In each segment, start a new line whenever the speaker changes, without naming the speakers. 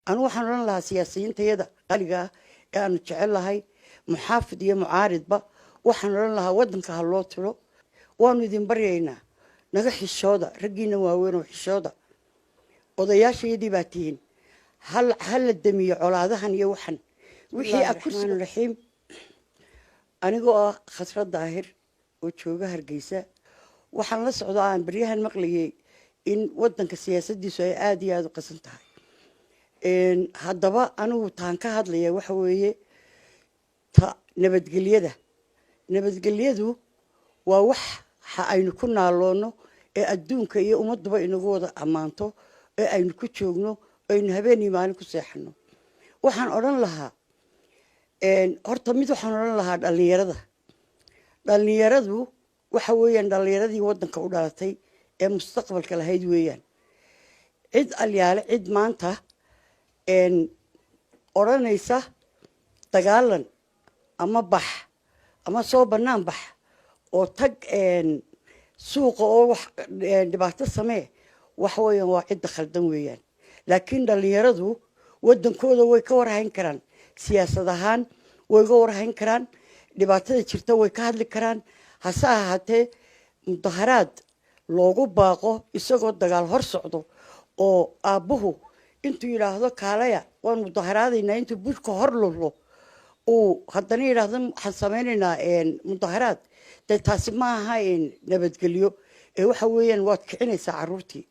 أنا waxaan oran lahaa siyaasiyiintayada qaliga ah ee aanu jecel lahay muxaafid iyo mucaaridba waxaan oran lahaa wadanka ha loo tiro waanu idin baryaynaa naga xishooda raggiina waaweyn oo xishooda odayaashayadii baa tihiin hal la damiyo colaadahan iyo waxan wixii akursiga raxiim anigoo ah khasrad daahir oo jooga Hargeysa waxaan la socdaa aan baryahan maqlayay in wadanka siyaasadiisu ay aad iyo aad u qasan tahay haddaba anigu taan ka hadlaya waxa weeye ta nabadgelyadu waa wax aynu ku naaloono ee adduunka iyo ummaduba inagu wada ammaanto ee aynu ku joogno aynu habeenii maalin ku seexano waxaan oran lahaa horta mid waxaan oran lahaa dhalinyaradu waxa weeyaan dhalinyaradii wadanka u dhalatay ee mustaqbalka lahayd weeyaan cid alyaale cid maanta oranaysa dagaalan ama bax ama soo banaan bax oo tag suuqa oo wax dhibaato samee waxa weeyaan waa cid khaldan weeyaan laakiin dhalinyaradu wadankooda way ka warhayn karaan siyaasad ahaan way ka warhayn karaan dhibaatada jirta way ka hadli karaan hase ahaatee mudaharaad loogu baaqo isagoo dagaal hor socdo oo aabuhu intuu yiraahdo kaalaya waan mudaharaadaynaa intuu bulka hor lolo oo haddana yiraahdo waxaan sameynaynaa mudaharaad taasi ma aha nabadgelyo ee waxa weeyaan waad kicinaysaa caruurtii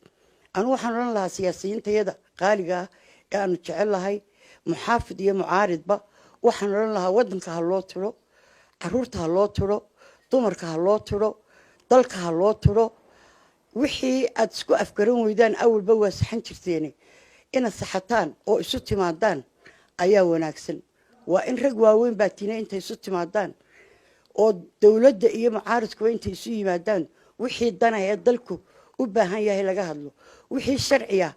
anu waxaan oran lahaa siyaasiyiintayada qaaliga ah ee aanu jecel lahay muxaafid iyo mucaaridba waxaan oran lahaa wadanka ha loo tiro caruurta ha loo tiro dumarka ha loo tiro dalka ha loo tiro wixii aad isku afgaran weydaan awalba waa saxan jirteen ina saxataan oo isu timaadaan ayaa wanaagsan waa in rag waaweyn baa tiina intay isu timaadaan oo dawladda iyo mucaaridku intay isu yimaadaan wixii dana ee dalku u baahan yahay laga hadlo wixii sharciya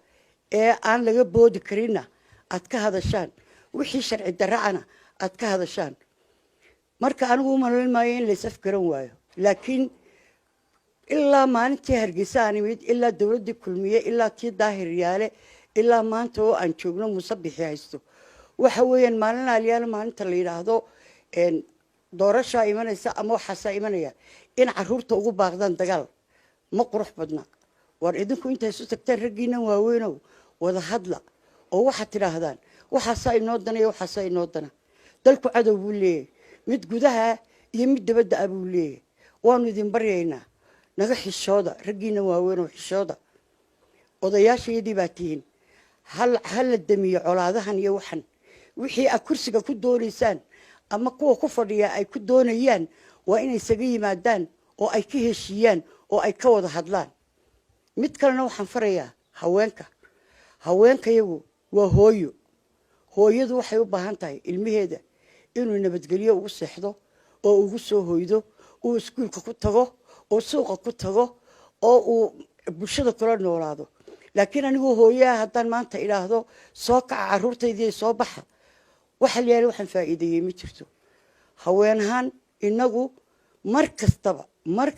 ee aan laga boodi karina aad ka hadashaan wixii sharci daracana aad ka hadashaan marka anigu ma leeyahay in la isafgaran waayo laakiin ilaa maalintii Hargeysa aan imid ilaa dawladda kulmiye ilaa tii daahir yaale ilaa maanta oo aan joogno musabixi haysto waxa weeyaan maalin aliyaal maalinta la yiraahdo doorasho imanaysa ama waxa imanaya in caruurta ugu baaqdaan dagaal ma qurux badna war idinku inta isu tagtaan raggiina waaweynow wada hadla oo waxa tiraahdaan waxa inoo danay waxa inoo dana dalku cadow buu leeyahay mid gudaha iyo mid dibadda abuu leeyahay waanu idin baryaynaa naga xishooda raggiina waaweyn oo xishooda odayaashayadii baa tihiin hal la damiyo colaadahan iyo waxan wixii akursiga ku doonaysaan ama kuwa ku fadhiya ay ku doonayaan waa inay isaga yimaadaan oo ay ka heshiiyaan oo ay ka wada hadlaan mid kalena waxaan farayaa haweenkayagu waa hooyadu waxay u baahan tahay ilmaheeda inuu nabadgelyo ugu seexdo oo ugu soo hoydo oo iskuulka ku tago oo suuqa ku tago oo uu bulshada kula noolaado laakiin anigu hooyaha haddaan maanta ilaahdo soo kaca caruurtaydii soo baxa waxa leeyahay waxaan faa'iideeyay ma jirto haweenahan inagu mar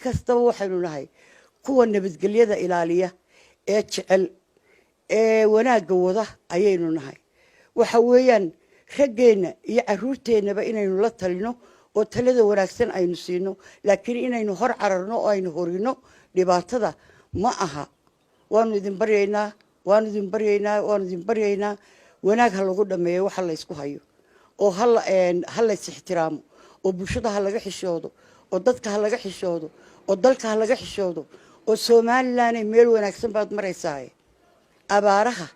kastaba waxaynu nahay kuwa nabadgelyada ilaaliya ee jecel ee wanaaga wada ayaynu nahay waxa weeyaan raggeena iyo caruurteenaba inaynu la talino oo talada wanaagsan aynu siino laakiin inaynu hor cararno oo aynu horino dhibaatada ma aha waanu idin baryaynaa wanaag ha lagu dhameeyo waxa la isku hayo oo hal la ixtiraamo oo bulshada ha laga xishoodo oo dadka ha laga xishoodo oo dalka ha laga xishoodo oo Soomaaliland ay meel wanaagsan baad maraysaa abaaraha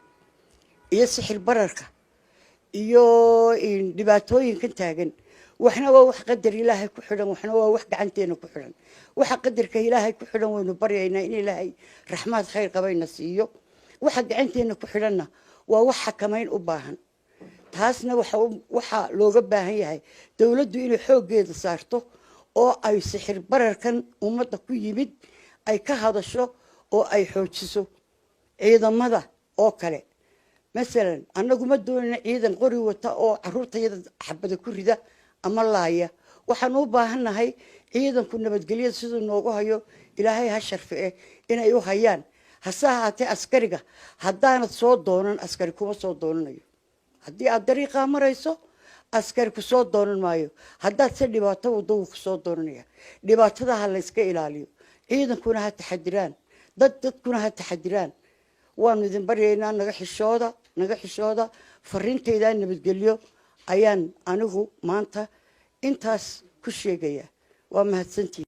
iyo sixir bararka iyo dhibaatooyinka taagan waxna waa wax qadar Ilaahay ku xidhan waxna waa wax gacanteena ku xidhan waxa qadarka Ilaahay ku xidhan waynu baryaynaa in Ilaahay raxmad khayr qabayna siiyo waxa gacanteena ku xidhanna waa wax xakameyn u baahan taasna waxa looga baahan yahay dawladdu inay xoogeeda saarto oo ay sixir bararkan ummadda ku yimid ay ka hadasho oo ay xoojiso ciidamada oo kale مثلا أنا قمت دون عيدا قري وتا عروض حبة كوريدا أما الله وحنوبة هنا هاي عيدا كنا بتقليد سيدو نوجو هيو إلى هاي هالشرف إن أيوه هيان هساها تي أسكرجة هدانا صوت دونا أسكركم صوت دونا haddii aad dariiqaa marayso askari ku soo doonan maayo haddaad se dhibaato waddo wuu ku soo doonanaya dhibaatada ha la iska ilaaliyo ciidankuna ha taxadiraan dadkuna ha taxadiraan waanu idin baryaynaa naga xishooda fariintayda nabadgelyo ayaan anigu maanta intaas ku sheegaya waa mahadsantihiin